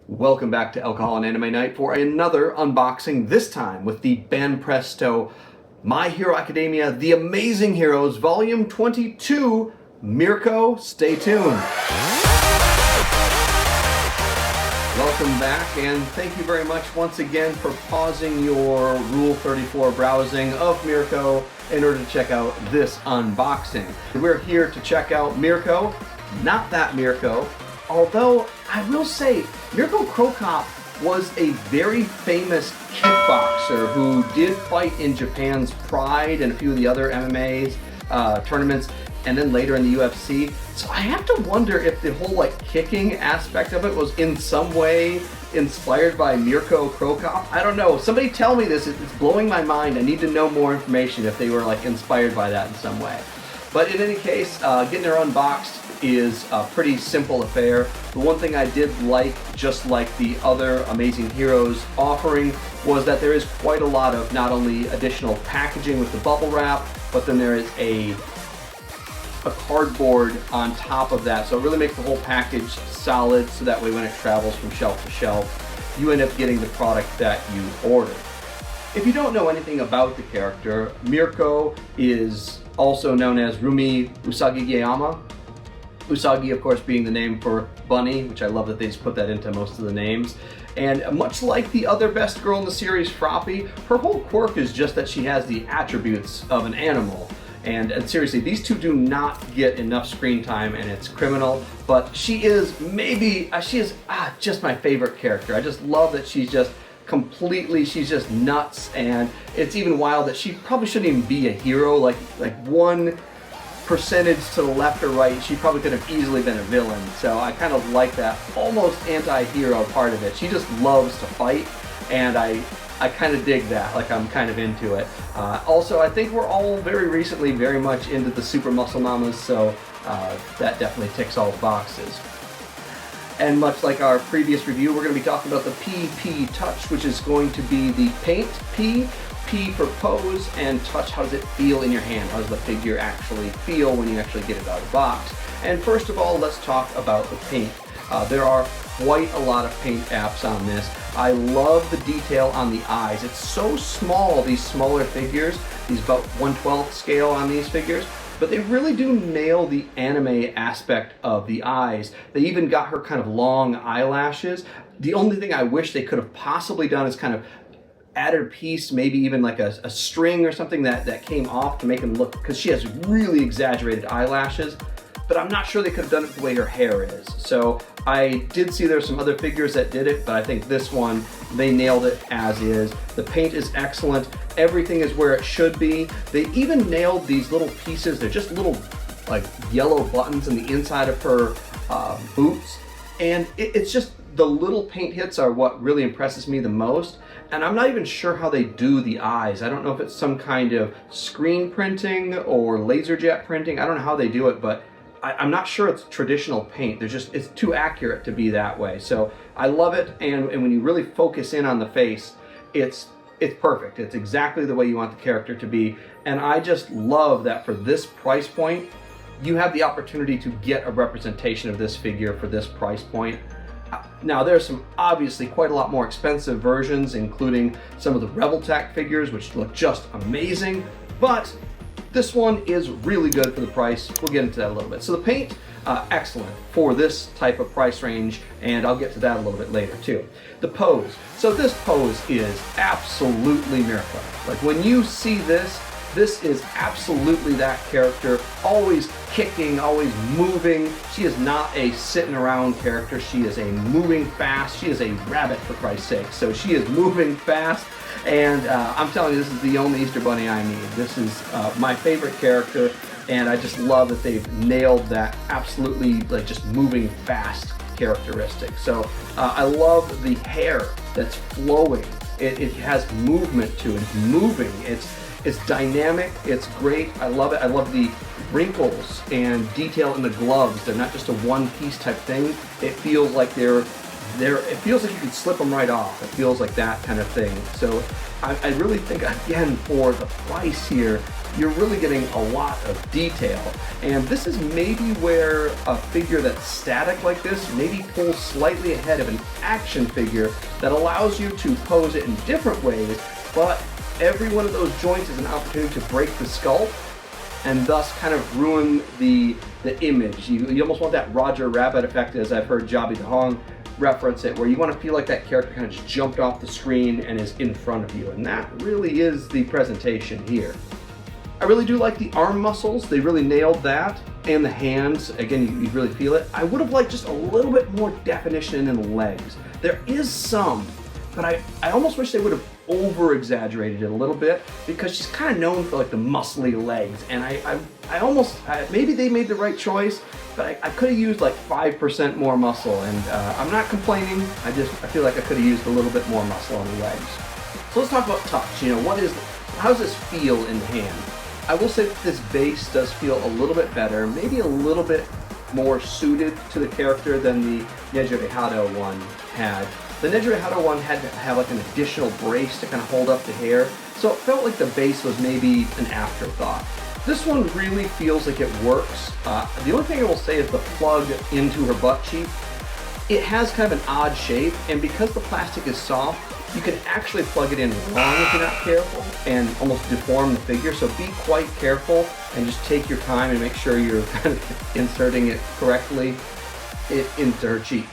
Welcome back to Alcohol and Anime Night for another unboxing, this time with the Banpresto My Hero Academia The Amazing Heroes Volume 22, Mirko. Stay tuned. Welcome back, and thank you very much once again for pausing your Rule 34 browsing of Mirko in order to check out this unboxing. We're here to check out Mirko, not that Mirko. Although, I will say, Mirko was a very famous kickboxer who did fight in Japan's Pride and a few of the other MMA's tournaments, and then later in the UFC. So I have to wonder if the whole kicking aspect of it was in some way inspired by Mirko Krokop. I don't know. Somebody tell me this. It's blowing my mind. I need to know more information if they were inspired by that in some way. But in any case, getting her unboxed is a pretty simple affair. The one thing I did like, just like the other Amazing Heroes offering, was that there is quite a lot of not only additional packaging with the bubble wrap, but then there is a cardboard on top of that. So it really makes the whole package solid, so that way when it travels from shelf to shelf, you end up getting the product that you ordered. If you don't know anything about the character, Mirko is also known as Rumi Usagi-Gayama. Usagi, of course, being the name for bunny, which I love that they just put that into most of the names. And much like the other best girl in the series, Froppy, her whole quirk is just that she has the attributes of an animal. And seriously, these two do not get enough screen time, and it's criminal. But she is just my favorite character. I just love that she's just she's just nuts, and it's even wild that she probably shouldn't even be a hero. Like 1% to the left or right, she probably could have easily been a villain. So I kind of like that almost anti-hero part of it. She just loves to fight, and I kind of dig that. I'm kind of into it. Also, I think we're all very recently very much into the Super Muscle Mamas, so that definitely ticks all the boxes. And much like our previous review, we're going to be talking about the PP Touch, which is going to be the paint P for pose, and touch, how does it feel in your hand? How does the figure actually feel when you actually get it out of the box? And first of all, let's talk about the paint. There are quite a lot of paint apps on this. I love the detail on the eyes. It's so small, these smaller figures, these about 1/12 scale on these figures, but they really do nail the anime aspect of the eyes. They even got her kind of long eyelashes. The only thing I wish they could have possibly done is kind of added a piece, maybe even like a string or something that came off to make them look, because she has really exaggerated eyelashes, but I'm not sure they could have done it the way her hair is. So I did see there's some other figures that did it, but I think this one, they nailed it as is. The paint is excellent. Everything is where it should be. They even nailed these little pieces. They're just little yellow buttons in the inside of her boots. And it's just, the little paint hits are what really impresses me the most. And I'm not even sure how they do the eyes. I don't know if it's some kind of screen printing or laser jet printing. I don't know how they do it, but I'm not sure it's traditional paint. It's too accurate to be that way. So I love it, and when you really focus in on the face, it's perfect. It's exactly the way you want the character to be. And I just love that for this price point, you have the opportunity to get a representation of this figure for this price point. Now, there's some obviously quite a lot more expensive versions, including some of the Reveltech figures, which look just amazing, but this one is really good for the price. We'll get into that a little bit. So the paint, excellent for this type of price range, and I'll get to that a little bit later too. The pose. So this pose is absolutely Mirko. When you see this, this is absolutely that character, always kicking, always moving. She is not a sitting around character. She is a moving fast. She is a rabbit, for Christ's sake. So she is moving fast, and I'm telling you, this is the only Easter Bunny I need. This is my favorite character, and I just love that they've nailed that absolutely just moving fast characteristic. So I love the hair that's flowing. It has movement to it. It's moving. It's dynamic. It's great. I love it. I love the wrinkles and detail in the gloves. They're not just a one-piece type thing. It feels like it feels like you can slip them right off. It feels like that kind of thing. So I really think, again, for the price here, you're really getting a lot of detail. And this is maybe where a figure that's static like this maybe pulls slightly ahead of an action figure that allows you to pose it in different ways, but every one of those joints is an opportunity to break the sculpt and thus kind of ruin the image. You almost want that Roger Rabbit effect, as I've heard Jobby the Hong reference it, where you want to feel like that character kind of just jumped off the screen and is in front of you, and that really is the presentation here. I really do like the arm muscles. They really nailed that. And the hands, again, you really feel it. I would have liked just a little bit more definition in the legs. There is some, but I almost wish they would have over-exaggerated it a little bit, because she's kind of known for like the muscly legs, and maybe they made the right choice, but I could have used like 5% more muscle, and I'm not complaining. I feel like I could have used a little bit more muscle on the legs. So let's talk about touch. You know, how does this feel in the hand? I will say that this base does feel a little bit better, maybe a little bit more suited to the character than the Nejire Hado one had. The Nejire Hado one had to have like an additional brace to kind of hold up the hair, so it felt like the base was maybe an afterthought. This one really feels like it works. The only thing I will say is the plug into her butt cheek. It has kind of an odd shape, and because the plastic is soft, you can actually plug it in wrong if you're not careful and almost deform the figure, so be quite careful and just take your time and make sure you're kind of inserting it correctly into her cheek.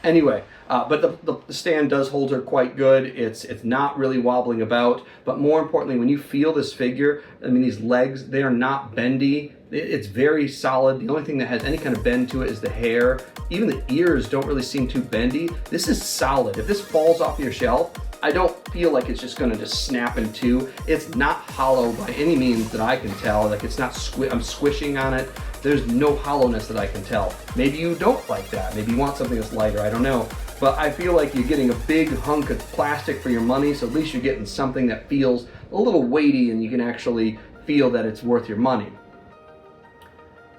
Anyway, but the stand does hold her quite good. It's not really wobbling about, but more importantly, when you feel this figure, I mean, these legs, they are not bendy. It's very solid. The only thing that has any kind of bend to it is the hair. Even the ears don't really seem too bendy. This is solid. If this falls off your shelf, I don't feel like it's just gonna just snap in two. It's not hollow by any means that I can tell. Like, it's not I'm squishing on it. There's no hollowness that I can tell. Maybe you don't like that. Maybe you want something that's lighter, I don't know. But I feel like you're getting a big hunk of plastic for your money, so at least you're getting something that feels a little weighty and you can actually feel that it's worth your money.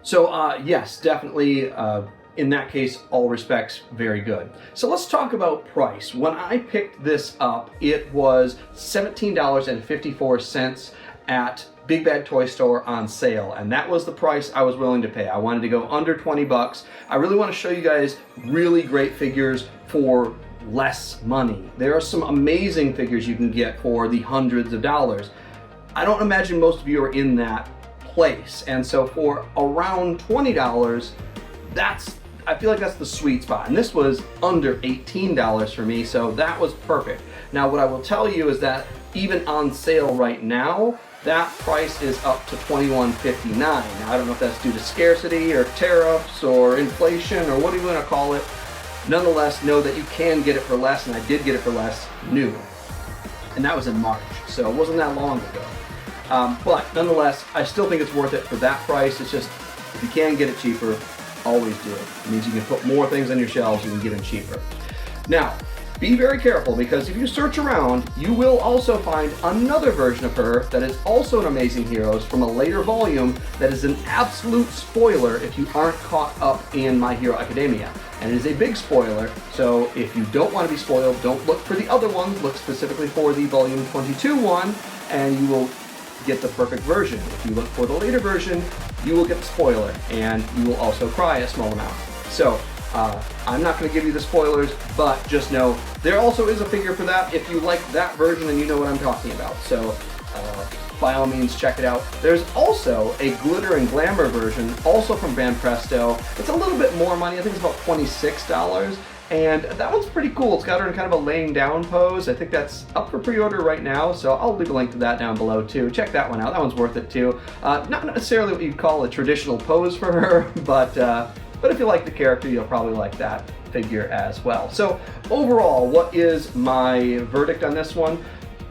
So yes, definitely in that case, all respects, very good. So let's talk about price. When I picked this up, it was $17.54 at Big Bad Toy Store on sale, and that was the price I was willing to pay. I wanted to go under 20 bucks. I really want to show you guys really great figures for less money. There are some amazing figures you can get for the hundreds of dollars. I don't imagine most of you are in that place, and so for around $20, I feel like that's the sweet spot, and this was under $18 for me, so that was perfect. Now what I will tell you is that even on sale right now, that price is up to $21.59. Now, I don't know if that's due to scarcity or tariffs or inflation or what do you want to call it. Nonetheless, know that you can get it for less, and I did get it for less new. And that was in March, so it wasn't that long ago. But nonetheless, I still think it's worth it for that price. It's just, if you can get it cheaper, always do it. It means you can put more things on your shelves, you can get them cheaper. Now, be very careful, because if you search around, you will also find another version of her that is also an Amazing Heroes from a later volume that is an absolute spoiler if you aren't caught up in My Hero Academia. And it is a big spoiler, so if you don't want to be spoiled, don't look for the other ones, look specifically for the volume 22 one, and you will get the perfect version. If you look for the later version, you will get the spoiler, and you will also cry a small amount. So, I'm not going to give you the spoilers, but just know there also is a figure for that if you like that version and you know what I'm talking about. So by all means, check it out. There's also a glitter and glamour version, also from Banpresto. It's a little bit more money. I think it's about $26. And that one's pretty cool. It's got her in kind of a laying down pose. I think that's up for pre-order right now, so I'll leave a link to that down below too. Check that one out. That one's worth it too. Not necessarily what you'd call a traditional pose for her, but if you like the character, you'll probably like that figure as well. So overall, what is my verdict on this one?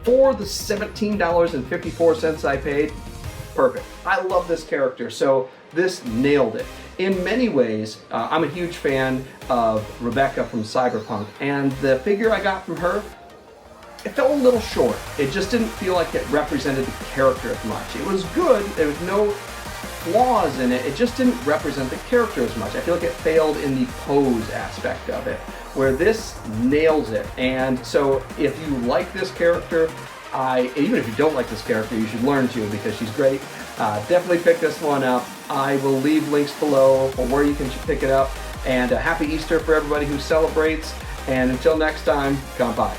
For the $17.54 I paid, perfect. I love this character, so this nailed it. In many ways, I'm a huge fan of Rebecca from Cyberpunk, and the figure I got from her, it felt a little short. It just didn't feel like it represented the character as much. It was good, there was no flaws in it, it just didn't represent the character as much. I feel like it failed in the pose aspect of it, where this nails it. And so if you like this character, Even if you don't like this character, you should learn to because she's great. Definitely pick this one up. I will leave links below for where you can pick it up. And happy Easter for everybody who celebrates. And until next time, come by.